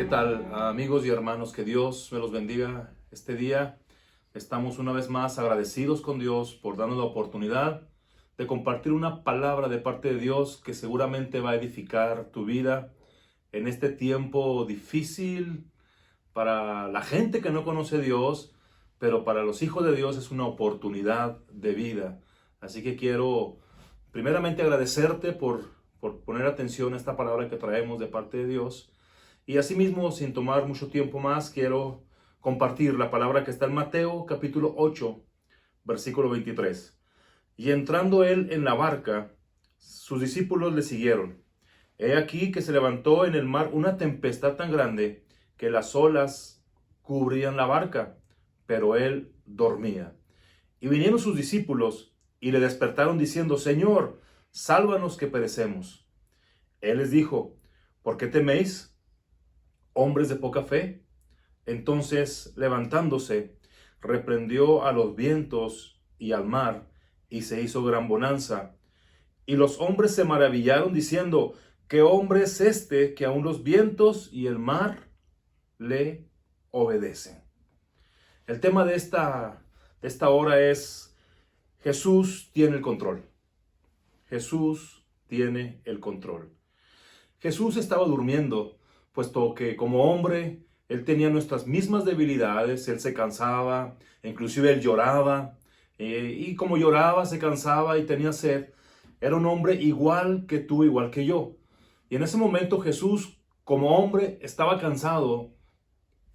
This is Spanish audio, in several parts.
¿Qué tal, amigos y hermanos? Que Dios me los bendiga este día. Estamos una vez más agradecidos con Dios por darnos la oportunidad de compartir una palabra de parte de Dios que seguramente va a edificar tu vida en este tiempo difícil para la gente que no conoce a Dios, pero para los hijos de Dios es una oportunidad de vida. Así que quiero primeramente agradecerte por poner atención a esta palabra que traemos de parte de Dios. Y asimismo, sin tomar mucho tiempo más, quiero compartir la palabra que está en Mateo capítulo 8, versículo 23. Y entrando él en la barca, sus discípulos le siguieron. He aquí que se levantó en el mar una tempestad tan grande que las olas cubrían la barca, pero él dormía. Y vinieron sus discípulos y le despertaron diciendo: Señor, sálvanos que perecemos. Él les dijo: ¿por qué teméis, hombres de poca fe? Entonces, levantándose, reprendió a los vientos y al mar, y se hizo gran bonanza. Y los hombres se maravillaron diciendo: ¿qué hombre es este que aun los vientos y el mar le obedecen? El tema de esta hora es: Jesús tiene el control. Jesús tiene el control. Jesús estaba durmiendo, puesto que como hombre, él tenía nuestras mismas debilidades. Él se cansaba, inclusive él lloraba, y como lloraba, se cansaba y tenía sed. Era un hombre igual que tú, igual que yo. Y en ese momento Jesús, como hombre, estaba cansado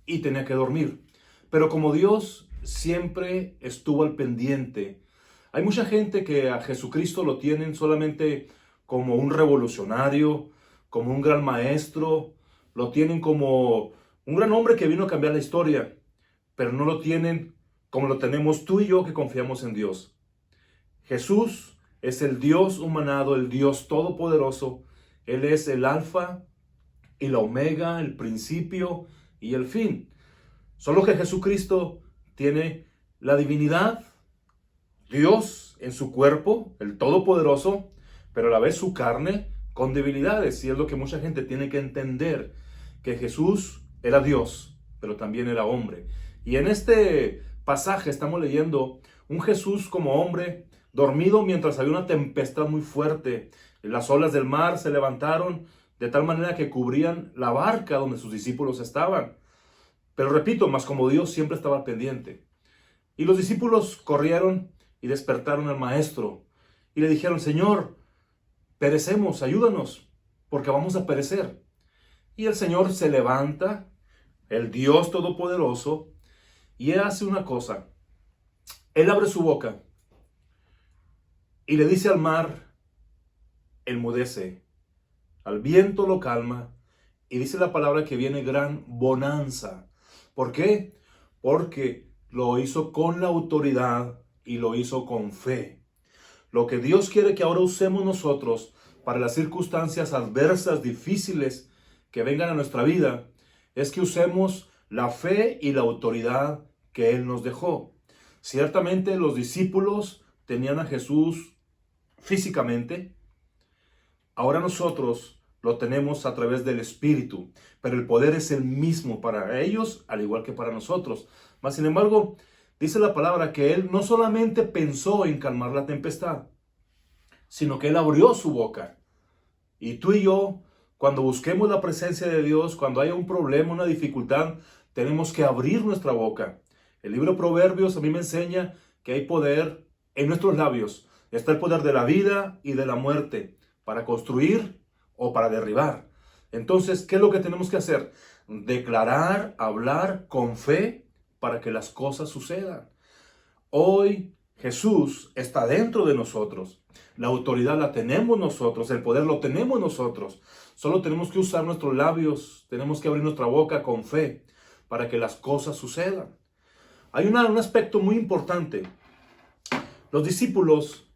y tenía que dormir. Pero como Dios, siempre estuvo al pendiente. Hay mucha gente que a Jesucristo lo tienen solamente como un revolucionario, como un gran maestro, lo tienen como un gran hombre que vino a cambiar la historia, pero no lo tienen como lo tenemos tú y yo que confiamos en Dios. Jesús es el Dios humanado, el Dios todopoderoso. Él es el alfa y la omega, el principio y el fin. Solo que Jesucristo tiene la divinidad, Dios en su cuerpo, el todopoderoso, pero a la vez su carne con debilidades. Y es lo que mucha gente tiene que entender, que Jesús era Dios, pero también era hombre. Y en este pasaje estamos leyendo un Jesús como hombre, dormido mientras había una tempestad muy fuerte. Las olas del mar se levantaron de tal manera que cubrían la barca donde sus discípulos estaban. Pero repito, más como Dios siempre estaba pendiente. Y los discípulos corrieron y despertaron al maestro y le dijeron: Señor, perecemos, ayúdanos, porque vamos a perecer. Y el Señor se levanta, el Dios todopoderoso, y Él hace una cosa. Él abre su boca y le dice al mar: enmudece, al viento lo calma, y dice la palabra que viene gran bonanza. ¿Por qué? Porque lo hizo con la autoridad y lo hizo con fe. Lo que Dios quiere que ahora usemos nosotros para las circunstancias adversas, difíciles que vengan a nuestra vida, es que usemos la fe y la autoridad que Él nos dejó. Ciertamente los discípulos tenían a Jesús físicamente. Ahora nosotros lo tenemos a través del Espíritu, pero el poder es el mismo para ellos, al igual que para nosotros. Mas, sin embargo, dice la palabra que Él no solamente pensó en calmar la tempestad, sino que Él abrió su boca. Y tú y yo, cuando busquemos la presencia de Dios, cuando haya un problema, una dificultad, tenemos que abrir nuestra boca. El libro de Proverbios a mí me enseña que hay poder en nuestros labios. Está el poder de la vida y de la muerte, para construir o para derribar. Entonces, ¿qué es lo que tenemos que hacer? Declarar, hablar con fe para que las cosas sucedan. Hoy Jesús está dentro de nosotros. La autoridad la tenemos nosotros, el poder lo tenemos nosotros. Solo tenemos que usar nuestros labios, tenemos que abrir nuestra boca con fe para que las cosas sucedan. Hay un aspecto muy importante. Los discípulos,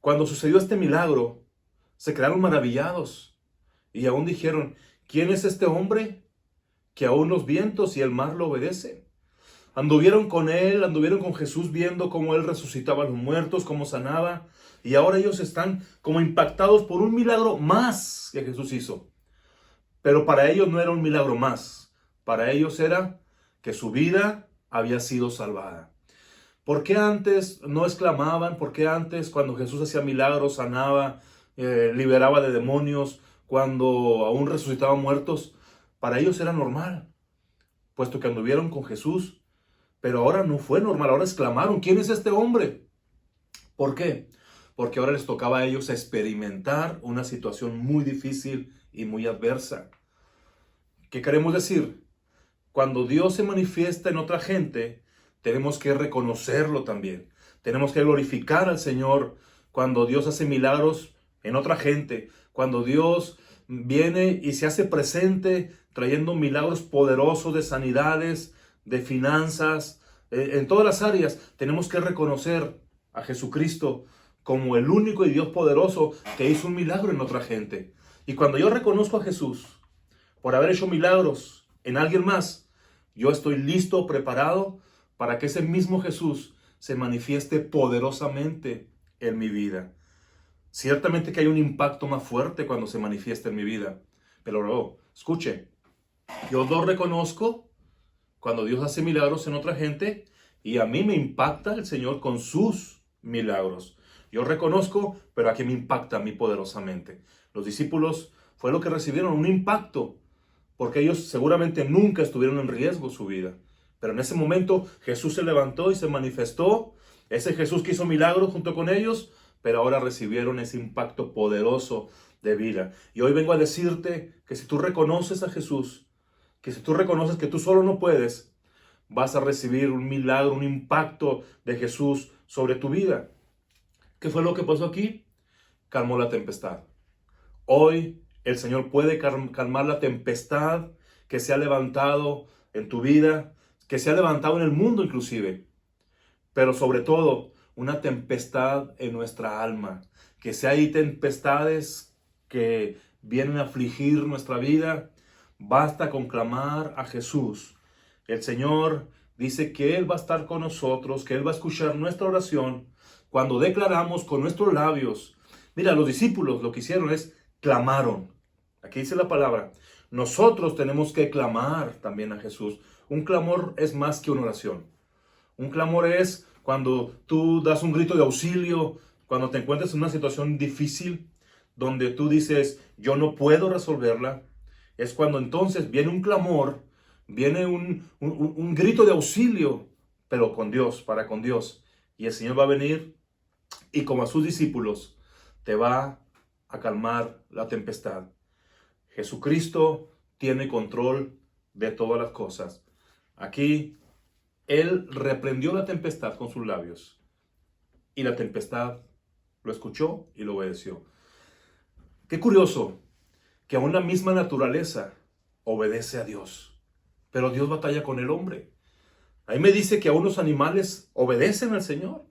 cuando sucedió este milagro, se quedaron maravillados y aún dijeron: ¿quién es este hombre que aún los vientos y el mar lo obedecen? Anduvieron con Él, anduvieron con Jesús viendo cómo Él resucitaba a los muertos, cómo sanaba. Y ahora ellos están como impactados por un milagro más que Jesús hizo. Pero para ellos no era un milagro más, Para ellos era que su vida había sido salvada. ¿Por qué antes no exclamaban? ¿Por qué antes cuando Jesús hacía milagros, sanaba, liberaba de demonios, cuando aún resucitaban muertos? Para ellos era normal, puesto que anduvieron con Jesús. Pero ahora no fue normal, ahora exclamaron, ¿quién es este hombre? ¿Por qué? Porque ahora les tocaba a ellos experimentar una situación muy difícil y muy adversa. ¿Qué queremos decir? Cuando Dios se manifiesta en otra gente, tenemos que reconocerlo también. Tenemos que glorificar al Señor cuando Dios hace milagros en otra gente. Cuando Dios viene y se hace presente trayendo milagros poderosos de sanidades, de finanzas, en todas las áreas. Tenemos que reconocer a Jesucristo como el único y Dios poderoso que hizo un milagro en otra gente. Y cuando yo reconozco a Jesús por haber hecho milagros en alguien más, yo estoy listo, preparado para que ese mismo Jesús se manifieste poderosamente en mi vida. Ciertamente que hay un impacto más fuerte cuando se manifiesta en mi vida. Pero luego, escuche, yo lo reconozco cuando Dios hace milagros en otra gente y a mí me impacta el Señor con sus milagros. Yo reconozco, pero aquí me impacta a mí poderosamente. Los discípulos fue lo que recibieron, un impacto, porque ellos seguramente nunca estuvieron en riesgo su vida. Pero en ese momento Jesús se levantó y se manifestó. Ese Jesús que hizo milagros junto con ellos, pero ahora recibieron ese impacto poderoso de vida. Y hoy vengo a decirte que si tú reconoces a Jesús, que si tú reconoces que tú solo no puedes, vas a recibir un milagro, un impacto de Jesús sobre tu vida. ¿Qué fue lo que pasó aquí? Calmó la tempestad. Hoy el Señor puede calmar la tempestad que se ha levantado en tu vida, que se ha levantado en el mundo inclusive. Pero sobre todo, una tempestad en nuestra alma. Que si hay tempestades que vienen a afligir nuestra vida, basta con clamar a Jesús. El Señor dice que Él va a estar con nosotros, que Él va a escuchar nuestra oración cuando declaramos con nuestros labios. Mira, los discípulos lo que hicieron es clamaron. Aquí dice la palabra. Nosotros tenemos que clamar también a Jesús. Un clamor es más que una oración. Un clamor es cuando tú das un grito de auxilio, cuando te encuentras en una situación difícil, donde tú dices, yo no puedo resolverla. Es cuando entonces viene un clamor, viene un grito de auxilio, pero con Dios, para con Dios. Y el Señor va a venir y como a sus discípulos, te va a calmar la tempestad. Jesucristo tiene control de todas las cosas. Aquí, Él reprendió la tempestad con sus labios. Y la tempestad lo escuchó y lo obedeció. Qué curioso que aún la misma naturaleza obedece a Dios. Pero Dios batalla con el hombre. Ahí me dice que aún los animales obedecen al Señor.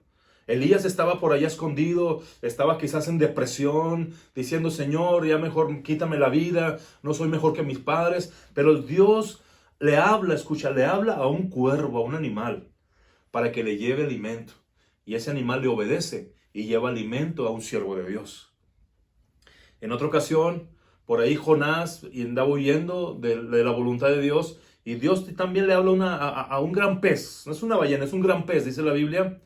Elías estaba por allá escondido, estaba quizás en depresión, diciendo, Señor, ya mejor quítame la vida, no soy mejor que mis padres. Pero Dios le habla, escucha, le habla a un cuervo, a un animal, para que le lleve alimento. Y ese animal le obedece y lleva alimento a un siervo de Dios. En otra ocasión, por ahí Jonás andaba huyendo de la voluntad de Dios. Y Dios también le habla a un gran pez. No es una ballena, es un gran pez, dice la Biblia.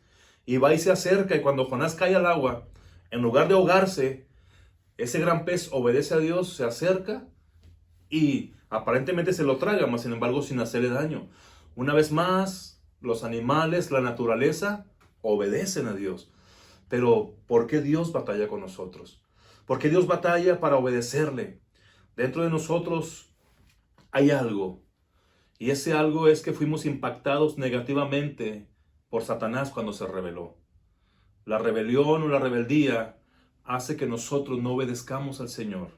Y va y se acerca, y cuando Jonás cae al agua, en lugar de ahogarse, ese gran pez obedece a Dios, se acerca y aparentemente se lo traga, mas sin embargo sin hacerle daño. Una vez más, los animales, la naturaleza, obedecen a Dios. Pero ¿por qué Dios batalla con nosotros? ¿Por qué Dios batalla para obedecerle? Dentro de nosotros hay algo. Y ese algo es que fuimos impactados negativamente por Satanás cuando se rebeló. La rebelión o la rebeldía hace que nosotros no obedezcamos al Señor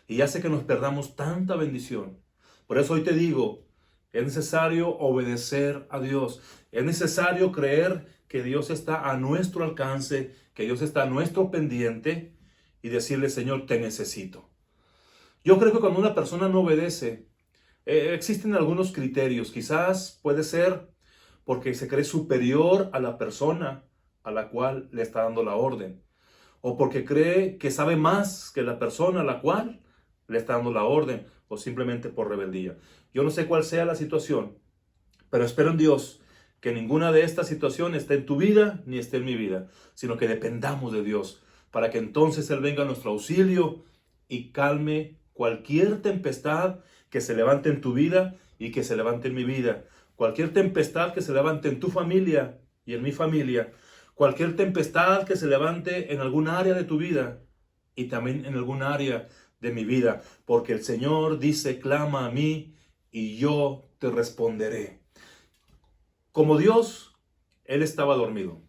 y hace que nos perdamos tanta bendición. Por eso hoy te digo, es necesario obedecer a Dios. Es necesario creer que Dios está a nuestro alcance, que Dios está a nuestro pendiente y decirle, Señor, te necesito. Yo creo que cuando una persona no obedece, existen algunos criterios. Quizás puede ser porque se cree superior a la persona a la cual le está dando la orden. O porque cree que sabe más que la persona a la cual le está dando la orden o simplemente por rebeldía. Yo no sé cuál sea la situación, pero espero en Dios que ninguna de estas situaciones esté en tu vida ni esté en mi vida, sino que dependamos de Dios para que entonces Él venga a nuestro auxilio y calme cualquier tempestad que se levante en tu vida y que se levante en mi vida. Cualquier tempestad que se levante en tu familia y en mi familia. Cualquier tempestad que se levante en algún área de tu vida y también en algún área de mi vida. Porque el Señor dice, clama a mí y yo te responderé. Como Dios, Él estaba dormido.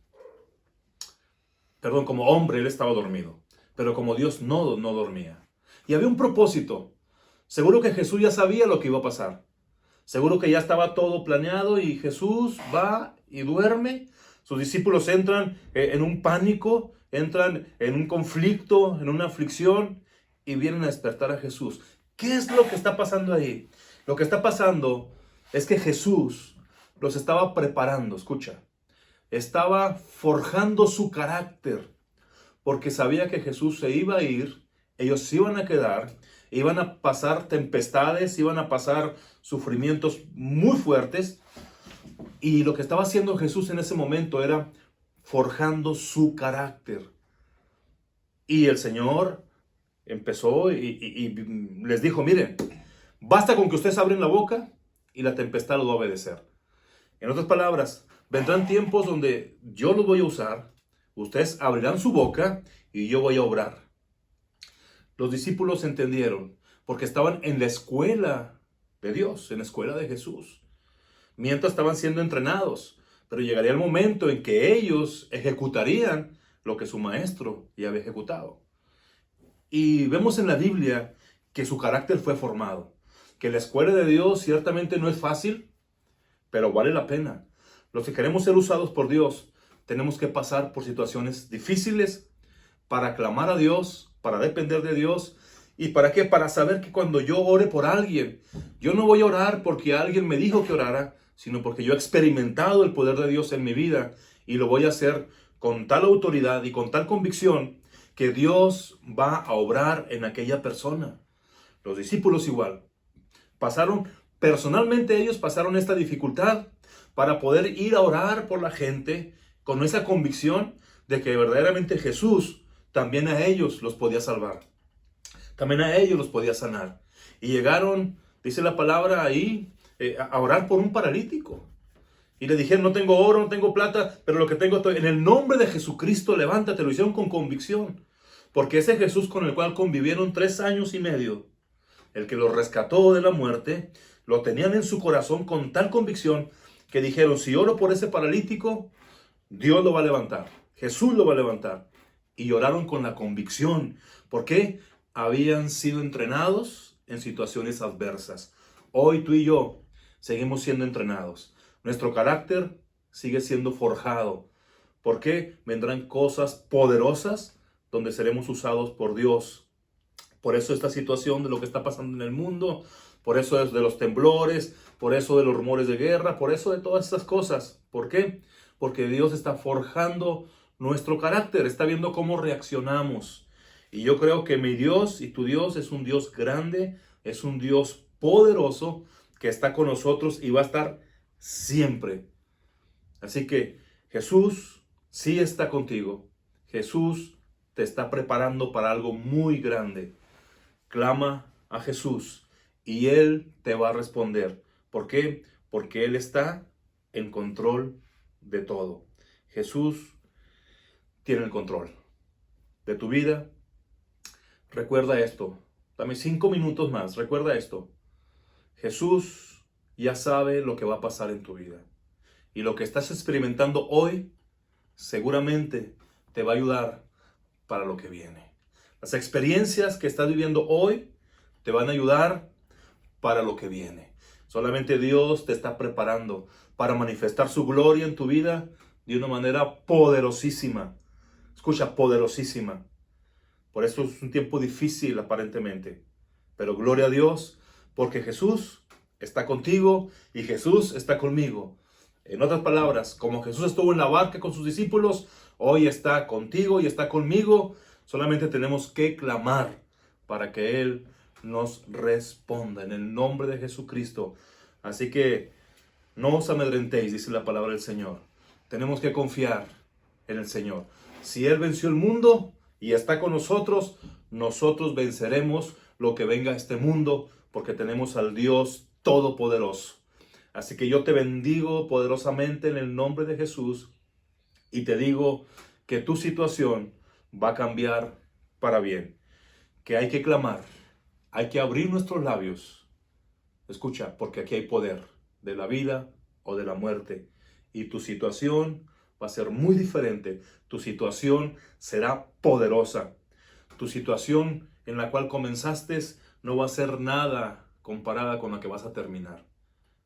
Perdón, como hombre, Él estaba dormido. Pero como Dios no dormía. Y había un propósito. Seguro que Jesús ya sabía lo que iba a pasar. Seguro que ya estaba todo planeado y Jesús va y duerme. Sus discípulos entran en un pánico, entran en un conflicto, en una aflicción y vienen a despertar a Jesús. ¿Qué es lo que está pasando ahí? Lo que está pasando es que Jesús los estaba preparando, escucha. Estaba forjando su carácter porque sabía que Jesús se iba a ir, ellos se iban a quedar, iban a pasar tempestades, iban a pasar sufrimientos muy fuertes. Y lo que estaba haciendo Jesús en ese momento era forjando su carácter. Y el Señor empezó y les dijo, miren, basta con que ustedes abren la boca y la tempestad los va a obedecer. En otras palabras, vendrán tiempos donde yo los voy a usar, ustedes abrirán su boca y yo voy a obrar. Los discípulos entendieron porque estaban en la escuela de Dios, en la escuela de Jesús. Mientras estaban siendo entrenados, pero llegaría el momento en que ellos ejecutarían lo que su maestro ya había ejecutado. Y vemos en la Biblia que su carácter fue formado, que la escuela de Dios ciertamente no es fácil, pero vale la pena. Los que queremos ser usados por Dios, tenemos que pasar por situaciones difíciles para clamar a Dios, para depender de Dios. ¿Y para qué? Para saber que cuando yo ore por alguien, yo no voy a orar porque alguien me dijo que orara, sino porque yo he experimentado el poder de Dios en mi vida y lo voy a hacer con tal autoridad y con tal convicción que Dios va a obrar en aquella persona. Los discípulos igual. Personalmente ellos pasaron esta dificultad para poder ir a orar por la gente con esa convicción de que verdaderamente Jesús también a ellos los podía salvar. También a ellos los podía sanar. Y llegaron, dice la palabra ahí, a orar por un paralítico. Y le dijeron, no tengo oro, no tengo plata, pero lo que tengo, en el nombre de Jesucristo, levántate. Lo hicieron con convicción. Porque ese Jesús con el cual convivieron 3 años y medio, el que los rescató de la muerte, lo tenían en su corazón con tal convicción que dijeron, si oro por ese paralítico, Dios lo va a levantar. Jesús lo va a levantar. Y oraron con la convicción. ¿Por qué? Habían sido entrenados en situaciones adversas. Hoy tú y yo seguimos siendo entrenados. Nuestro carácter sigue siendo forjado. ¿Por qué? Vendrán cosas poderosas donde seremos usados por Dios. Por eso esta situación de lo que está pasando en el mundo, por eso es de los temblores, por eso de los rumores de guerra, por eso de todas estas cosas. ¿Por qué? Porque Dios está forjando nuestro carácter, está viendo cómo reaccionamos. Y yo creo que mi Dios y tu Dios es un Dios grande, es un Dios poderoso que está con nosotros y va a estar siempre. Así que Jesús sí está contigo. Jesús te está preparando para algo muy grande. Clama a Jesús y Él te va a responder. ¿Por qué? Porque Él está en control de todo. Jesús tiene el control de tu vida. Recuerda esto. Dame 5 minutos más. Recuerda esto. Jesús ya sabe lo que va a pasar en tu vida. Y lo que estás experimentando hoy seguramente te va a ayudar para lo que viene. Las experiencias que estás viviendo hoy te van a ayudar para lo que viene. Solamente Dios te está preparando para manifestar su gloria en tu vida de una manera poderosísima. Escucha, poderosísima. Por eso es un tiempo difícil aparentemente. Pero gloria a Dios, porque Jesús está contigo y Jesús está conmigo. En otras palabras, como Jesús estuvo en la barca con sus discípulos, hoy está contigo y está conmigo. Solamente tenemos que clamar para que Él nos responda en el nombre de Jesucristo. Así que no os amedrentéis, dice la palabra del Señor. Tenemos que confiar en el Señor. Si Él venció el mundo y está con nosotros, nosotros venceremos lo que venga a este mundo, porque tenemos al Dios Todopoderoso. Así que yo te bendigo poderosamente en el nombre de Jesús y te digo que tu situación va a cambiar para bien. Que hay que clamar, hay que abrir nuestros labios. Escucha, porque aquí hay poder de la vida o de la muerte. Y tu situación va a ser muy diferente. Tu situación será poderosa. Tu situación en la cual comenzaste no va a ser nada comparada con la que vas a terminar.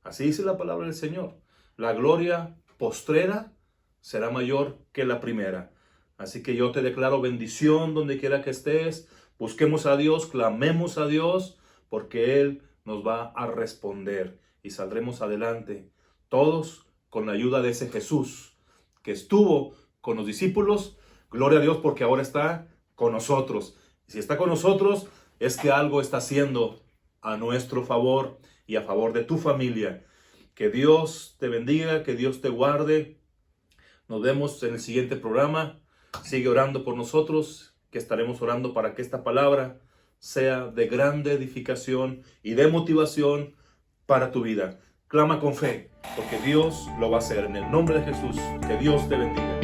Así dice la palabra del Señor. La gloria postrera será mayor que la primera. Así que yo te declaro bendición donde quiera que estés. Busquemos a Dios, clamemos a Dios, porque Él nos va a responder y saldremos adelante. Todos con la ayuda de ese Jesús que estuvo con los discípulos. Gloria a Dios porque ahora está con nosotros. Y si está con nosotros es que algo está haciendo a nuestro favor y a favor de tu familia. Que Dios te bendiga, que Dios te guarde. Nos vemos en el siguiente programa. Sigue orando por nosotros, que estaremos orando para que esta palabra sea de grande edificación y de motivación para tu vida. Clama con fe, porque Dios lo va a hacer. En el nombre de Jesús, que Dios te bendiga.